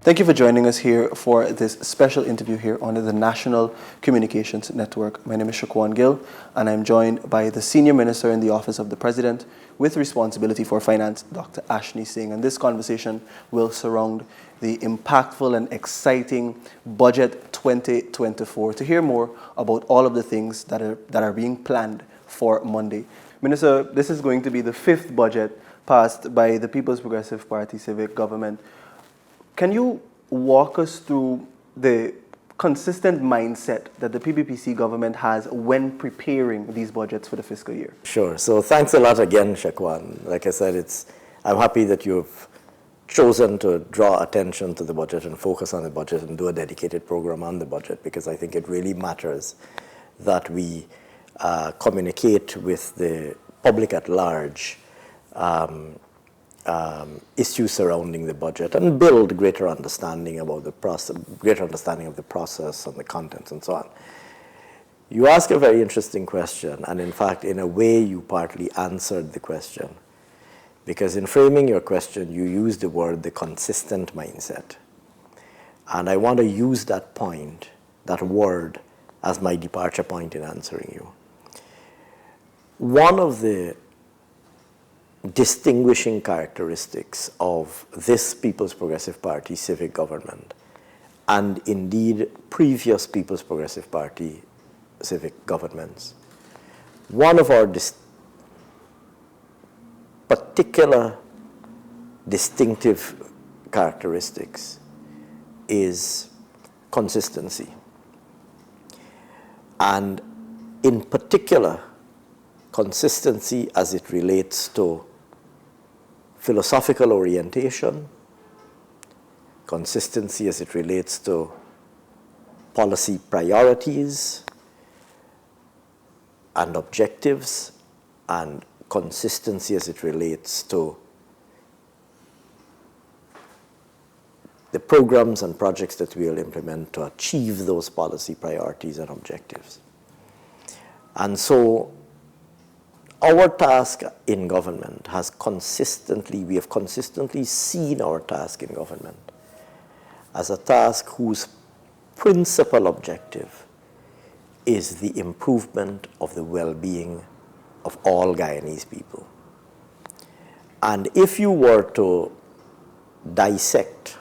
Thank you for joining us here for this special interview here on the National Communications Network. My name is Shaquan Gill, and I'm joined by the Senior Minister in the Office of the President with responsibility for finance, Dr. Ashni Singh. And this conversation will surround the impactful and exciting Budget 2024 to hear more about all of the things that are being planned for Monday. Minister, this is going to be the fifth budget passed by the People's Progressive Party civic government. Can you walk us through the consistent mindset that the PPPC government has when preparing these budgets for the fiscal year? Sure. So thanks a lot again, Shaquan. Like I said, I'm happy that you've chosen to draw attention to the budget and focus on the budget and do a dedicated program on the budget, because I think it really matters that we communicate with the public at large issues surrounding the budget and build greater understanding about the process, greater understanding of the process and the contents and so on. You ask a very interesting question, and in fact, in a way, you partly answered the question, because in framing your question, you used the word the consistent mindset. And I want to use that point, that word, as my departure point in answering you. One of the distinguishing characteristics of this People's Progressive Party civic government, and indeed previous People's Progressive Party civic governments, one of our particular distinctive characteristics is consistency. And in particular, consistency as it relates to philosophical orientation, consistency as it relates to policy priorities and objectives, and consistency as it relates to the programs and projects that we will implement to achieve those policy priorities and objectives. And so our task in government we have consistently seen our task in government as a task whose principal objective is the improvement of the well-being of all Guyanese people. And if you were to dissect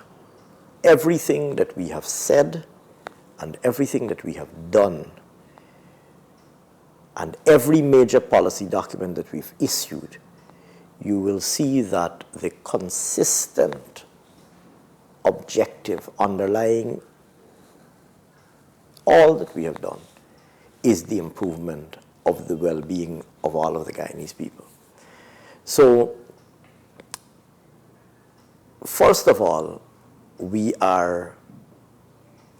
everything that we have said and everything that we have done, and every major policy document that we've issued, you will see that the consistent objective underlying all that we have done is the improvement of the well-being of all of the Guyanese people. So, first of all, we are,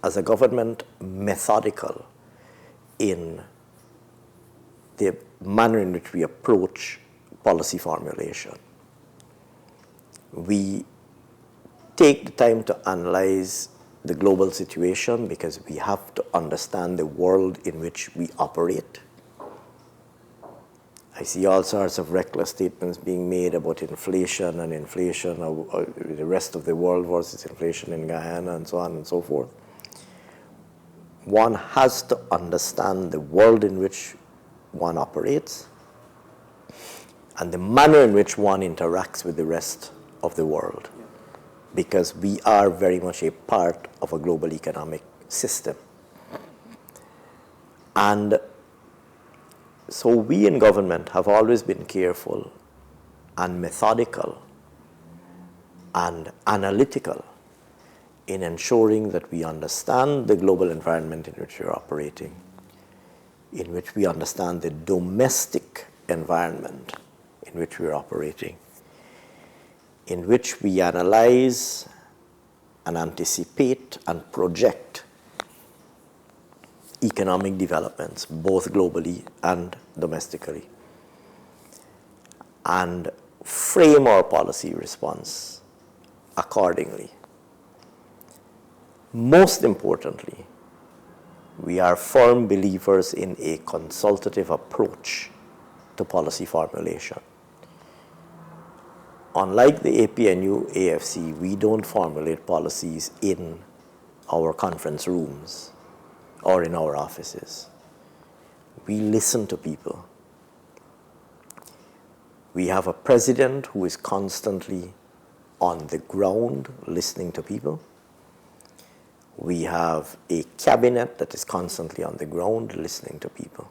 as a government, methodical in the manner in which we approach policy formulation. We take the time to analyze the global situation because we have to understand the world in which we operate. I see all sorts of reckless statements being made about inflation and inflation of the rest of the world versus inflation in Guyana and so on and so forth. One has to understand the world in which one operates and the manner in which one interacts with the rest of the world, because we are very much a part of a global economic system. And so we in government have always been careful and methodical and analytical in ensuring that we understand the global environment in which we're operating, in which we understand the domestic environment in which we're operating, in which we analyze and anticipate and project economic developments, both globally and domestically, and frame our policy response accordingly. Most importantly, we are firm believers in a consultative approach to policy formulation. unlike the APNU, AFC, we don't formulate policies in our conference rooms or in our offices. We listen to people. We have a president who is constantly on the ground listening to people. We have a cabinet that is constantly on the ground listening to people.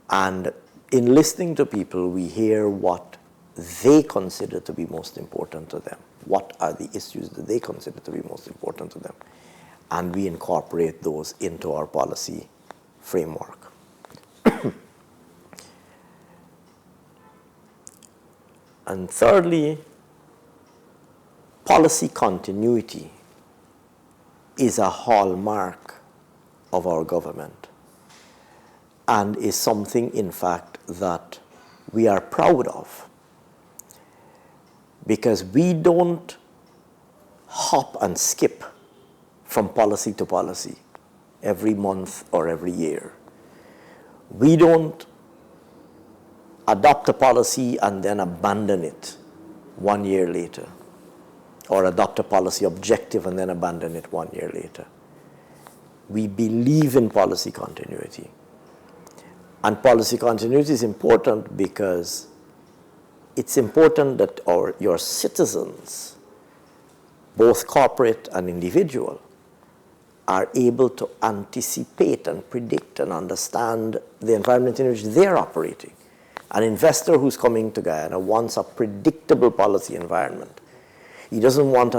And in listening to people, we hear what they consider to be most important to them. What are the issues that they consider to be most important to them? And we incorporate those into our policy framework. And thirdly, policy continuity is a hallmark of our government and is something, in fact, that we are proud of, because we don't hop and skip from policy to policy every month or every year. We don't adopt a policy and then abandon it 1 year later, or adopt a policy objective and then abandon it 1 year later. We believe in policy continuity. And policy continuity is important because it's important that your citizens, both corporate and individual, are able to anticipate and predict and understand the environment in which they're operating. An investor who's coming to Guyana wants a predictable policy environment. He or she doesn't want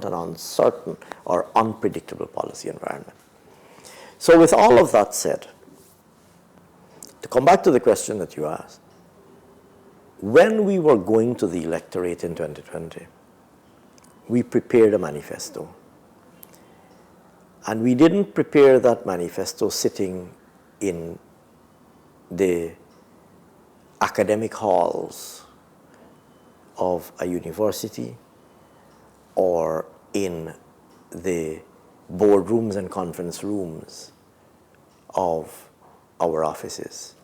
an uncertain or unpredictable policy environment. So with all of that said, to come back to the question that you asked, when we were going to the electorate in 2020, we prepared a manifesto. And we didn't prepare that manifesto sitting in the academic halls of a university or in the boardrooms and conference rooms of our offices.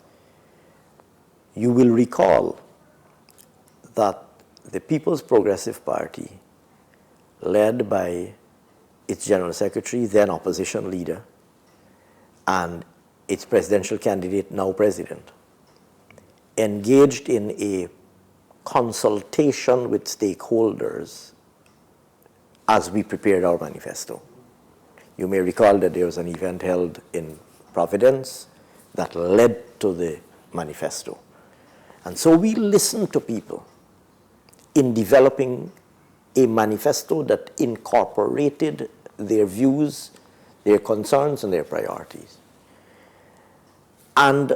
You will recall that the People's Progressive Party, led by its General Secretary, then opposition leader, and its presidential candidate, now president, engaged in a consultation with stakeholders as we prepared our manifesto. You may recall that there was an event held in Providence that led to the manifesto. And so we listened to people in developing a manifesto that incorporated their views, their concerns, and their priorities. And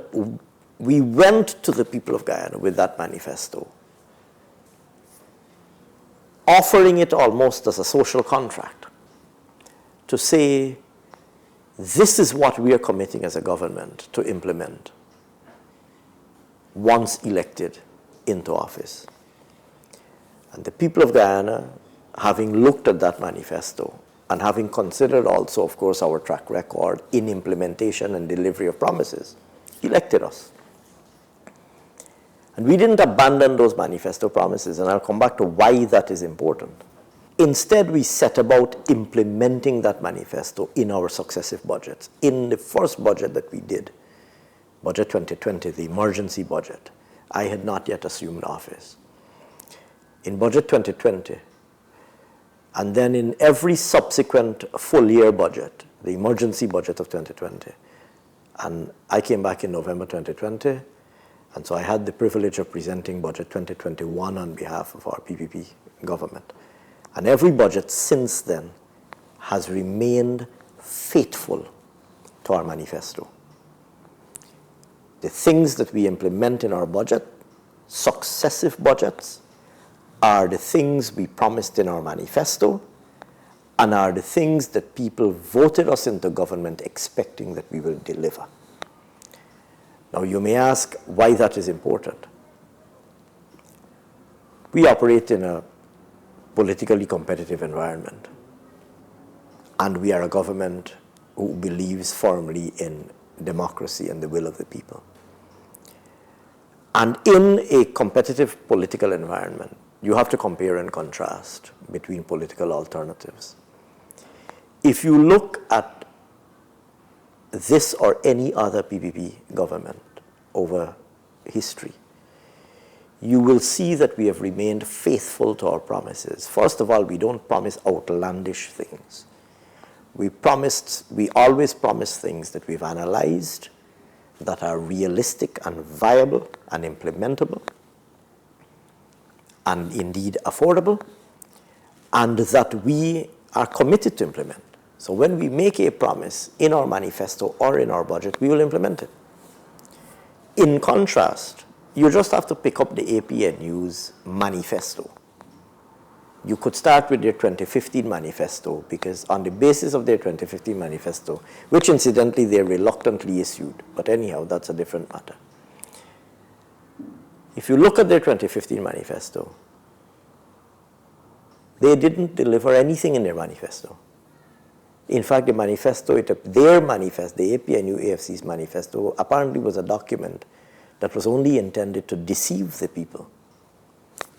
we went to the people of Guyana with that manifesto, offering it almost as a social contract to say, this is what we are committing as a government to implement once elected into office. And the people of Guyana, having looked at that manifesto and having considered also, of course, our track record in implementation and delivery of promises, elected us. And we didn't abandon those manifesto promises, and I'll come back to why that is important. Instead, we set about implementing that manifesto in our successive budgets. In the first budget that we did, Budget 2020, the emergency budget, I had not yet assumed office. In Budget 2020, and then in every subsequent full year budget, the emergency budget of 2020, and I came back in November 2020, and so I had the privilege of presenting Budget 2021 on behalf of our PPP government. And every budget since then has remained faithful to our manifesto. The things that we implement in our budget, successive budgets, are the things we promised in our manifesto and are the things that people voted us into government expecting that we will deliver. Now you may ask why that is important. We operate in a politically competitive environment, and we are a government who believes firmly in democracy and the will of the people. And in a competitive political environment, you have to compare and contrast between political alternatives. If you look at this or any other PPP government over history, you will see that we have remained faithful to our promises. First of all, we don't promise outlandish things. We always promise things that we've analyzed, that are realistic and viable and implementable, and indeed affordable, and that we are committed to implement. So when we make a promise in our manifesto or in our budget, we will implement it. In contrast, you just have to pick up the APNU's manifesto. You could start with their 2015 manifesto, because on the basis of their 2015 manifesto, which incidentally they reluctantly issued, but anyhow, that's a different matter. If you look at their 2015 manifesto, they didn't deliver anything in their manifesto. In fact, the manifesto, their manifesto, the APNU AFC's manifesto, apparently was a document that was only intended to deceive the people.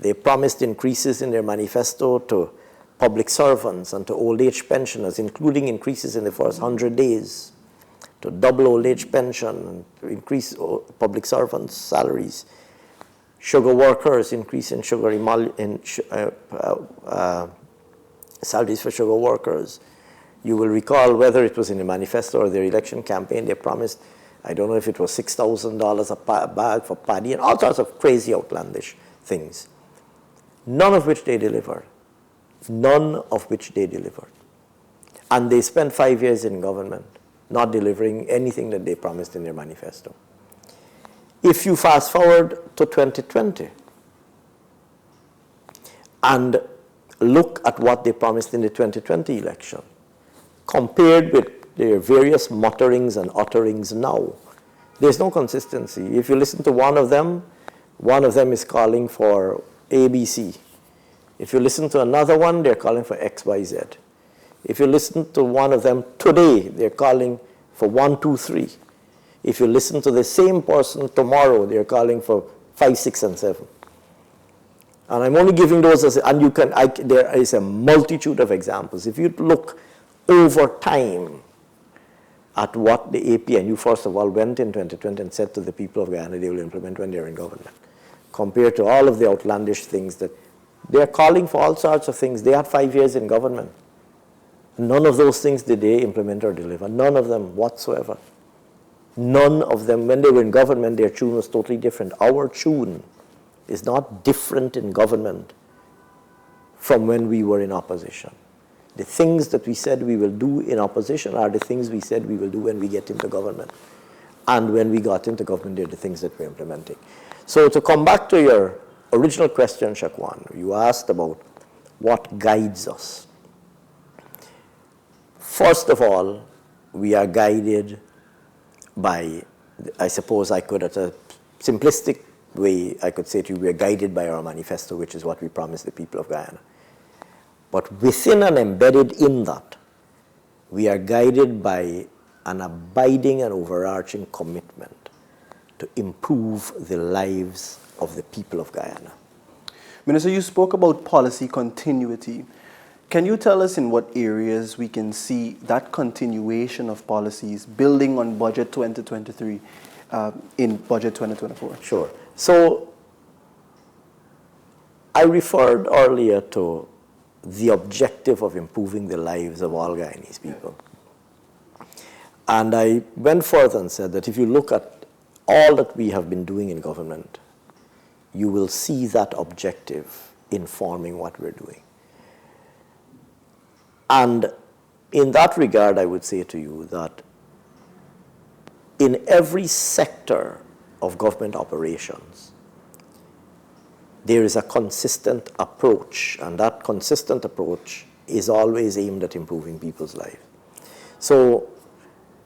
They promised increases in their manifesto to public servants and to old age pensioners, including increases in the first 100 days, to double old age pension, and to increase public servants' salaries. Sugar workers, increase in salaries for sugar workers. You will recall, whether it was in the manifesto or their election campaign, they promised, I don't know if it was $6,000 a bag for paddy and all sorts of crazy, outlandish things. None of which they delivered. None of which they delivered. And they spent 5 years in government not delivering anything that they promised in their manifesto. If you fast forward to 2020 and look at what they promised in the 2020 election, compared with their various mutterings and utterings now, there's no consistency. If you listen to one of them is calling for ABC. If you listen to another one, they're calling for XYZ. If you listen to one of them today, they're calling for 1, 2, 3. If you listen to the same person tomorrow, they're calling for 5, 6, and 7. And I'm only giving those as, and you can, there is a multitude of examples. If you look over time at what the APNU, first of all, went in 2020 and said to the people of Guyana they will implement when they're in government, compared to all of the outlandish things that they're calling for, all sorts of things. They had 5 years in government. None of those things did they implement or deliver. None of them whatsoever. None of them. When they were in government, their tune was totally different. Our tune is not different in government from when we were in opposition. The things that we said we will do in opposition are the things we said we will do when we get into government. And when we got into government, they're the things that we're implementing. So to come back to your original question, Shakwan, you asked about what guides us. First of all, we are guided by, I suppose I could, at a simplistic way, I could say to you, we are guided by our manifesto, which is what we promised the people of Guyana. But within and embedded in that, we are guided by an abiding and overarching commitment to improve the lives of the people of Guyana. Minister, you spoke about policy continuity. Can you tell us in what areas we can see that continuation of policies building on Budget 2023 in Budget 2024? Sure. So I referred earlier to the objective of improving the lives of all Guyanese people. And I went further and said that if you look at all that we have been doing in government, you will see that objective informing what we're doing. And in that regard, I would say to you that in every sector of government operations, there is a consistent approach, and that consistent approach is always aimed at improving people's lives. So,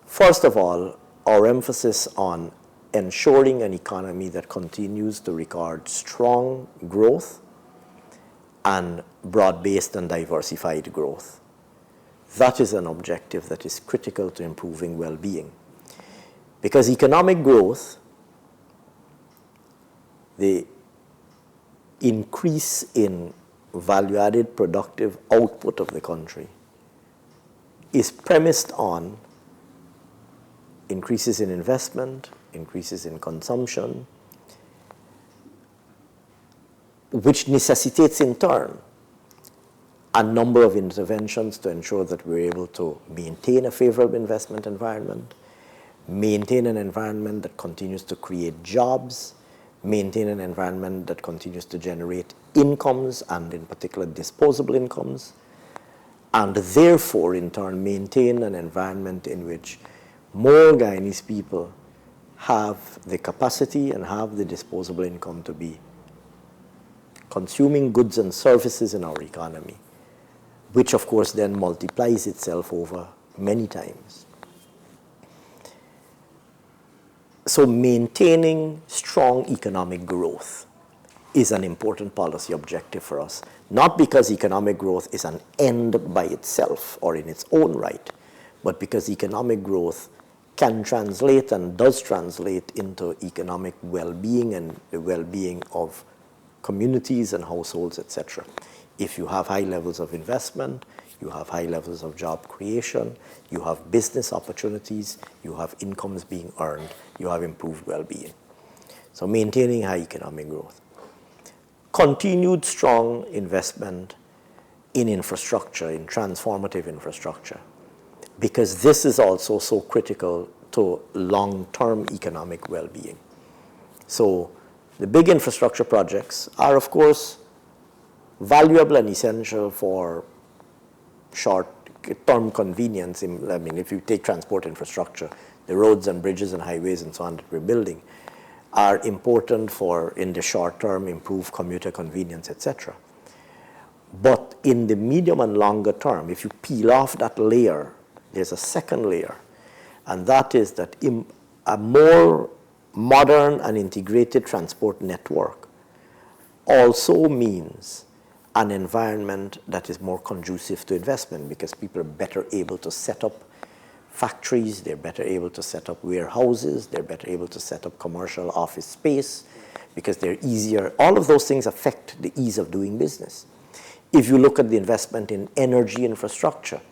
first of all, our emphasis on ensuring an economy that continues to record strong growth and broad-based and diversified growth. That is an objective that is critical to improving well-being. Because economic growth the increase in value-added productive output of the country is premised on increases in investment, increases in consumption, which necessitates in turn a number of interventions to ensure that we're able to maintain a favorable investment environment, maintain an environment that continues to create jobs, maintain an environment that continues to generate incomes, and in particular disposable incomes, and therefore in turn maintain an environment in which more Guyanese people have the capacity and have the disposable income to be consuming goods and services in our economy, which of course then multiplies itself over many times. So maintaining strong economic growth is an important policy objective for us, not because economic growth is an end by itself or in its own right, but because economic growth can translate and does translate into economic well-being and the well-being of communities and households, etc. If you have high levels of investment, you have high levels of job creation, you have business opportunities, you have incomes being earned, you have improved well-being. So maintaining high economic growth. Continued strong investment in infrastructure, in transformative infrastructure, because this is also so critical to long-term economic well-being. So the big infrastructure projects are, of course, valuable and essential for short-term convenience. I mean, if you take transport infrastructure, the roads and bridges and highways and so on that we're building are important for, in the short term, improve commuter convenience, etc. But in the medium and longer term, if you peel off that layer, there's a second layer, and that is that a more modern and integrated transport network also means an environment that is more conducive to investment, because people are better able to set up factories, they're better able to set up warehouses, they're better able to set up commercial office space, because they're easier. All of those things affect the ease of doing business. If you look at the investment in energy infrastructure,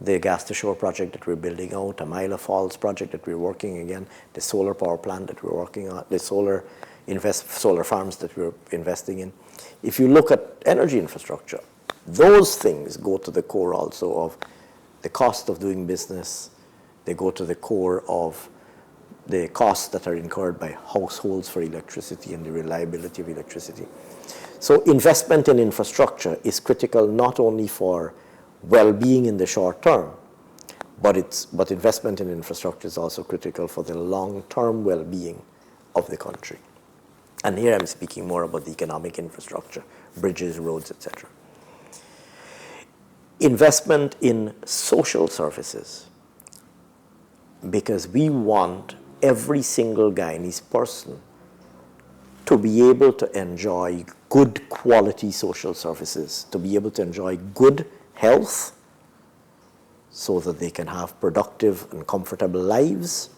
the gas-to-shore project that we're building out, the Mila Falls project that we're working again, the solar power plant that we're working on, the solar farms that we're investing in. If you look at energy infrastructure, those things go to the core also of the cost of doing business. They go to the core of the costs that are incurred by households for electricity and the reliability of electricity. So investment in infrastructure is critical not only for well-being in the short term, but investment in infrastructure is also critical for the long-term well-being of the country. And here I'm speaking more about the economic infrastructure, bridges, roads, etc. Investment in social services, because we want every single Guyanese person to be able to enjoy good quality social services, to be able to enjoy good health so that they can have productive and comfortable lives,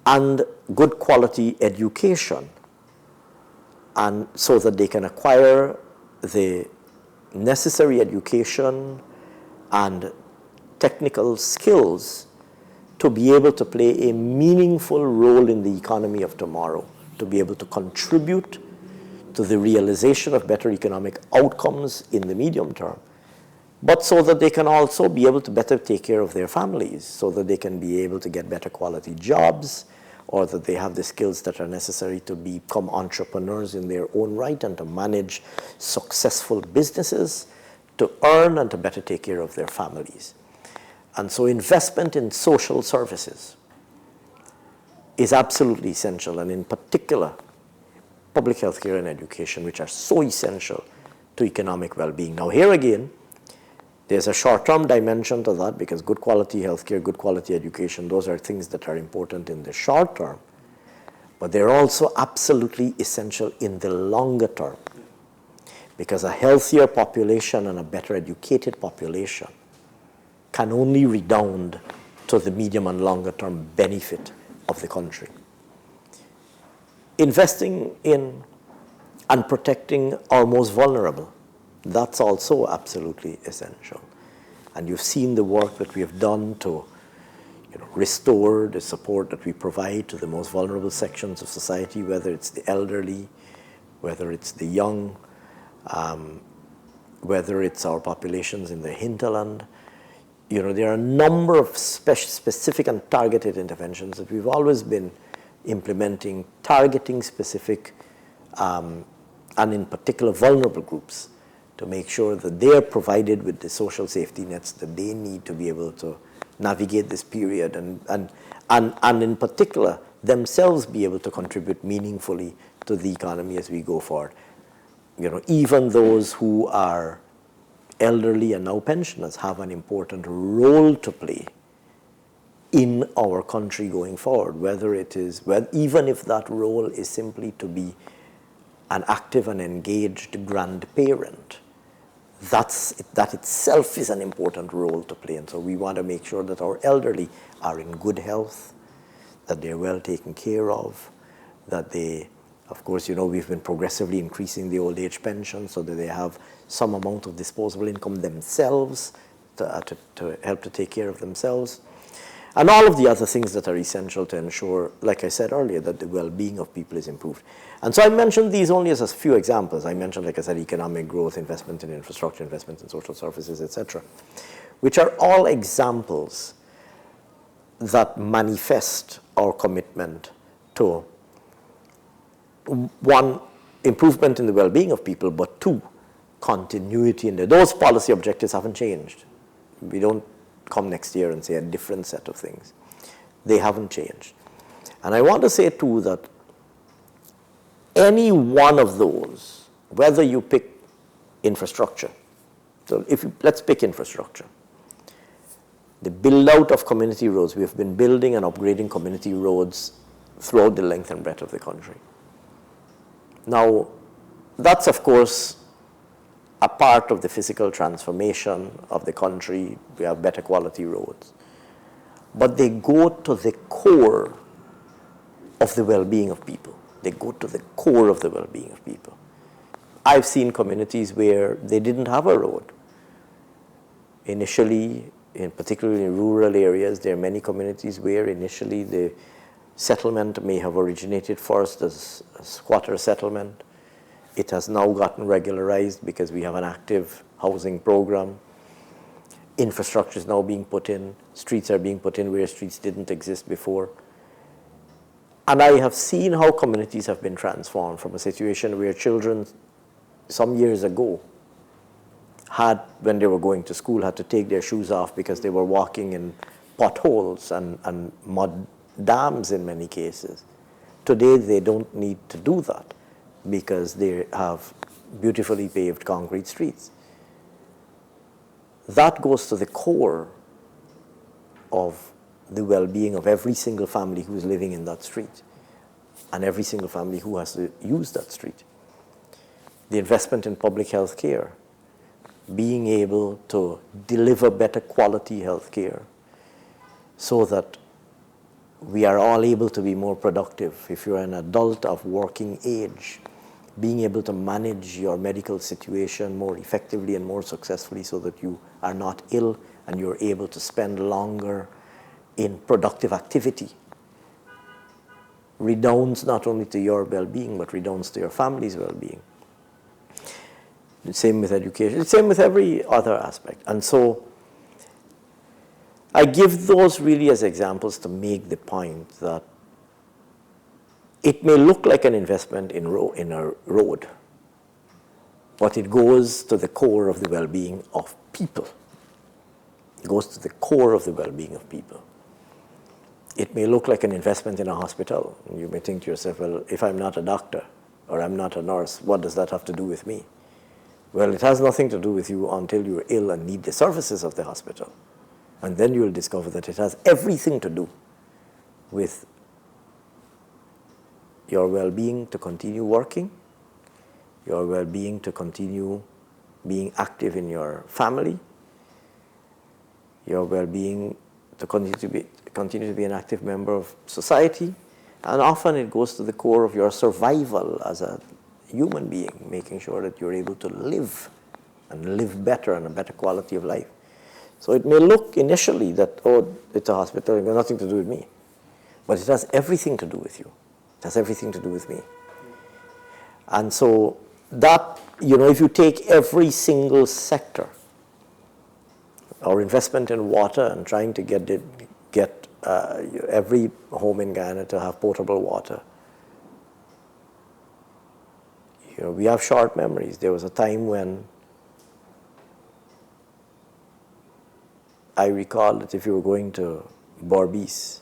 and good quality education, and so that they can acquire the necessary education and technical skills to be able to play a meaningful role in the economy of tomorrow, to be able to contribute to the realization of better economic outcomes in the medium term, but so that they can also be able to better take care of their families, so that they can be able to get better quality jobs, or that they have the skills that are necessary to become entrepreneurs in their own right and to manage successful businesses, to earn and to better take care of their families. And so investment in social services is absolutely essential, and in particular, public health care and education, which are so essential to economic well-being. Now here again, there's a short-term dimension to that, because good quality healthcare, good quality education, those are things that are important in the short term, but they're also absolutely essential in the longer term, because a healthier population and a better educated population can only redound to the medium and longer term benefit of the country. investing in and protecting our most vulnerable. That's also absolutely essential. And you've seen the work that we have done to restore the support that we provide to the most vulnerable sections of society, whether it's the elderly, whether it's the young, whether it's our populations in the hinterland. There are a number of specific and targeted interventions that we've always been implementing, targeting specific and in particular vulnerable groups to make sure that they are provided with the social safety nets that they need to be able to navigate this period and in particular themselves be able to contribute meaningfully to the economy as we go forward. Even those who are elderly and now pensioners have an important role to play in our country going forward, even if that role is simply to be an active and engaged grandparent. That itself is an important role to play. And so we want to make sure that our elderly are in good health, that they're well taken care of, that they, of course, we've been progressively increasing the old age pension so that they have some amount of disposable income themselves to help to take care of themselves. And all of the other things that are essential to ensure, like I said earlier, that the well-being of people is improved. And so I mentioned these only as a few examples. I mentioned, like I said, economic growth, investment in infrastructure, investment in social services, etc., which are all examples that manifest our commitment to, one, improvement in the well-being of people, but two, continuity in there. Those policy objectives haven't changed. We don't come next year and say a different set of things. They haven't changed. And I want to say too that any one of those, whether you pick infrastructure, so let's pick infrastructure. The build out of community roads, we have been building and upgrading community roads throughout the length and breadth of the country. Now, that's of course a part of the physical transformation of the country. We have better quality roads. But they go to the core of the well-being of people. They go to the core of the well-being of people. I've seen communities where they didn't have a road. Initially, particularly in rural areas, there are many communities where initially the settlement may have originated first as a squatter settlement. It has now gotten regularized because we have an active housing program. Infrastructure is now being put in. Streets are being put in where streets didn't exist before. And I have seen how communities have been transformed from a situation where children some years ago had, when they were going to school, had to take their shoes off because they were walking in potholes and mud dams in many cases. Today, they don't need to do that because they have beautifully paved concrete streets. That goes to the core of the well-being of every single family who is living in that street and every single family who has to use that street. The investment in public health care, being able to deliver better quality health care so that we are all able to be more productive. If you're an adult of working age, being able to manage your medical situation more effectively and more successfully so that you are not ill and you're able to spend longer in productive activity redounds not only to your well-being, but redounds to your family's well-being. The same with education, the same with every other aspect. And so I give those really as examples to make the point that it may look like an investment in a road, but it goes to the core of the well-being of people. It goes to the core of the well-being of people. It may look like an investment in a hospital. And you may think to yourself, well, if I'm not a doctor or I'm not a nurse, what does that have to do with me? Well, it has nothing to do with you until you're ill and need the services of the hospital. And then you'll discover that it has everything to do with your well-being to continue working, your well-being to continue being active in your family, your well-being to continue to be an active member of society, And often it goes to the core of your survival as a human being, making sure that you're able to live and live better and a better quality of life. So it may look initially that, oh, it's a hospital, it has nothing to do with me. But it has everything to do with you. It has everything to do with me. And so that, if you take every single sector, our investment in water and trying to get every home in Guyana to have potable water, we have short memories. There was a time when I recall that if you were going to Berbice,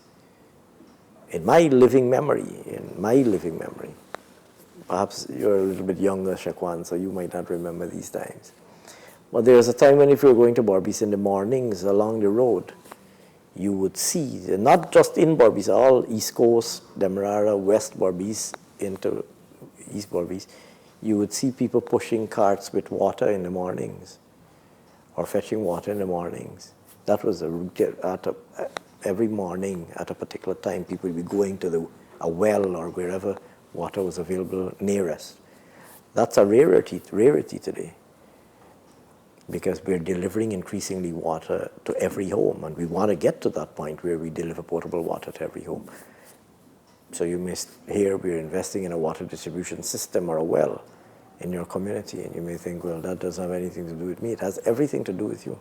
in my living memory, perhaps you're a little bit younger, Shakwan, so you might not remember these times. But there was a time when if you were going to Berbice in the mornings along the road, you would see, not just in Berbice, all East Coast, Demerara, West Berbice, into East Berbice, you would see people pushing carts with water in the mornings or fetching water in the mornings. That was every morning at a particular time, people would be going to a well or wherever water was available nearest. That's a rarity today, because we're delivering increasingly water to every home, and we want to get to that point where we deliver potable water to every home. So you may hear we're investing in a water distribution system or a well in your community, and you may think, well, that doesn't have anything to do with me. It has everything to do with you,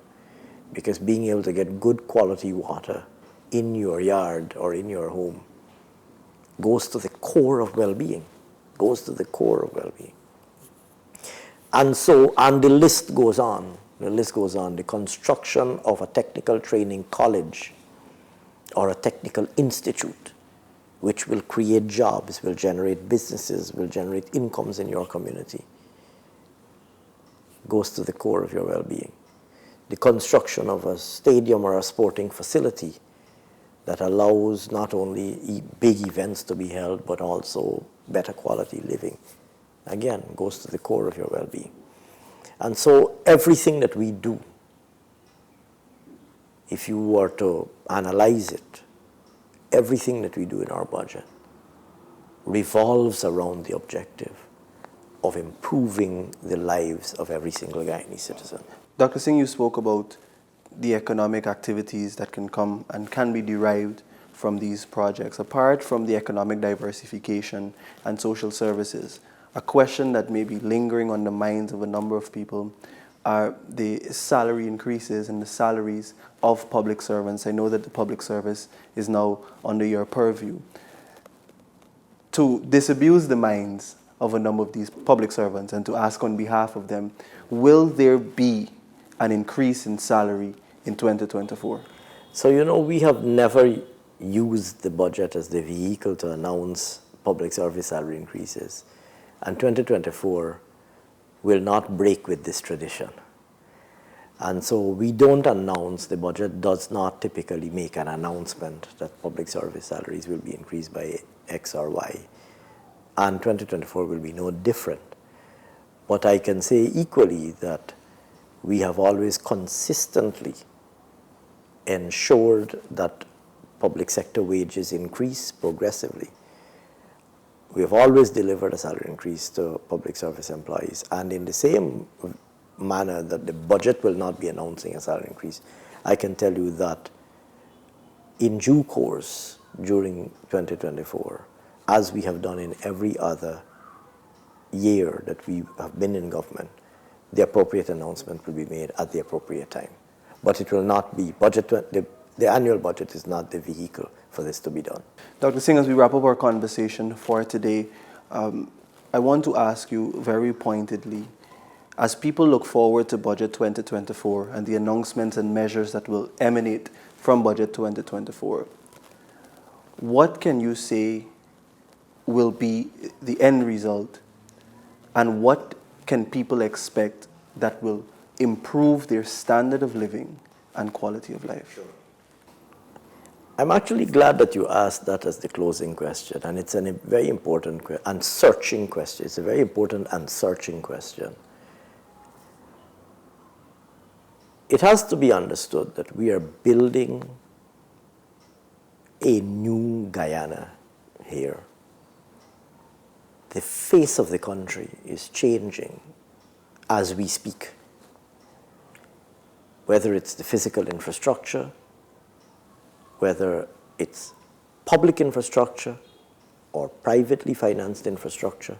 because being able to get good quality water in your yard or in your home goes to the core of well-being, And the list goes on. The construction of a technical training college or a technical institute, which will create jobs, will generate businesses, will generate incomes in your community, goes to the core of your well-being. The construction of a stadium or a sporting facility that allows not only big events to be held, but also better quality living, again, goes to the core of your well-being. And so everything that we do, if you were to analyze it, everything that we do in our budget revolves around the objective of improving the lives of every single Guyanese citizen. Dr. Singh, you spoke about the economic activities that can come and can be derived from these projects. Apart from the economic diversification and social services, a question that may be lingering on the minds of a number of people are the salary increases and the salaries of public servants. I know that the public service is now under your purview. To disabuse the minds of a number of these public servants and to ask on behalf of them, will there be an increase in salary in 2024? So, we have never used the budget as the vehicle to announce public service salary increases. And 2024 will not break with this tradition. And so we don't announce, the budget does not typically make an announcement that public service salaries will be increased by X or Y. And 2024 will be no different. But I can say equally that we have always consistently ensured that public sector wages increase progressively. We have always delivered a salary increase to public service employees, and in the same manner that the budget will not be announcing a salary increase, I can tell you that in due course during 2024, as we have done in every other year that we have been in government, the appropriate announcement will be made at the appropriate time. But it will not be the annual budget is not the vehicle for this to be done. Dr. Singh, as we wrap up our conversation for today, I want to ask you very pointedly, as people look forward to Budget 2024 and the announcements and measures that will emanate from Budget 2024, what can you say will be the end result, and what can people expect that will improve their standard of living and quality of life? Sure. I'm actually glad that you asked that as the closing question, and it's a very important and searching question. It's a very important and searching question. It has to be understood that we are building a new Guyana here. The face of the country is changing as we speak. Whether it's the physical infrastructure, whether it's public infrastructure or privately financed infrastructure,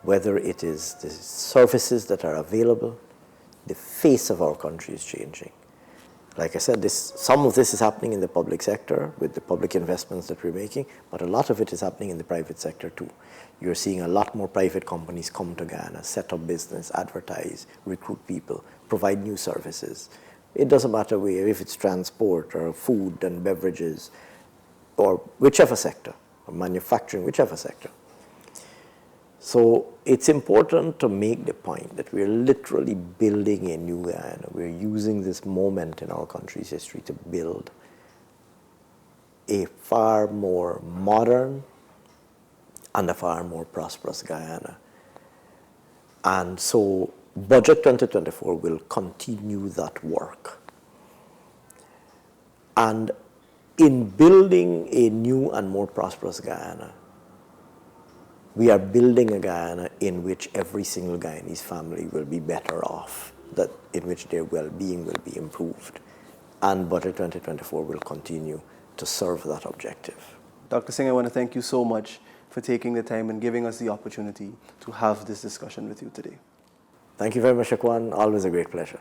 whether it is the services that are available, the face of our country is changing. Like I said, some of this is happening in the public sector with the public investments that we're making, but a lot of it is happening in the private sector too. You're seeing a lot more private companies come to Guyana, set up business, advertise, recruit people, provide new services. It doesn't matter where, if it's transport or food and beverages or whichever sector, or manufacturing, whichever sector. So it's important to make the point that we're literally building a new Guyana. We're using this moment in our country's history to build a far more modern and a far more prosperous Guyana. And so Budget 2024 will continue that work. And in building a new and more prosperous Guyana, we are building a Guyana in which every single Guyanese family will be better off, in which their well-being will be improved. And Budget 2024 will continue to serve that objective. Dr. Singh, I want to thank you so much for taking the time and giving us the opportunity to have this discussion with you today. Thank you very much, Shakwan. Always a great pleasure.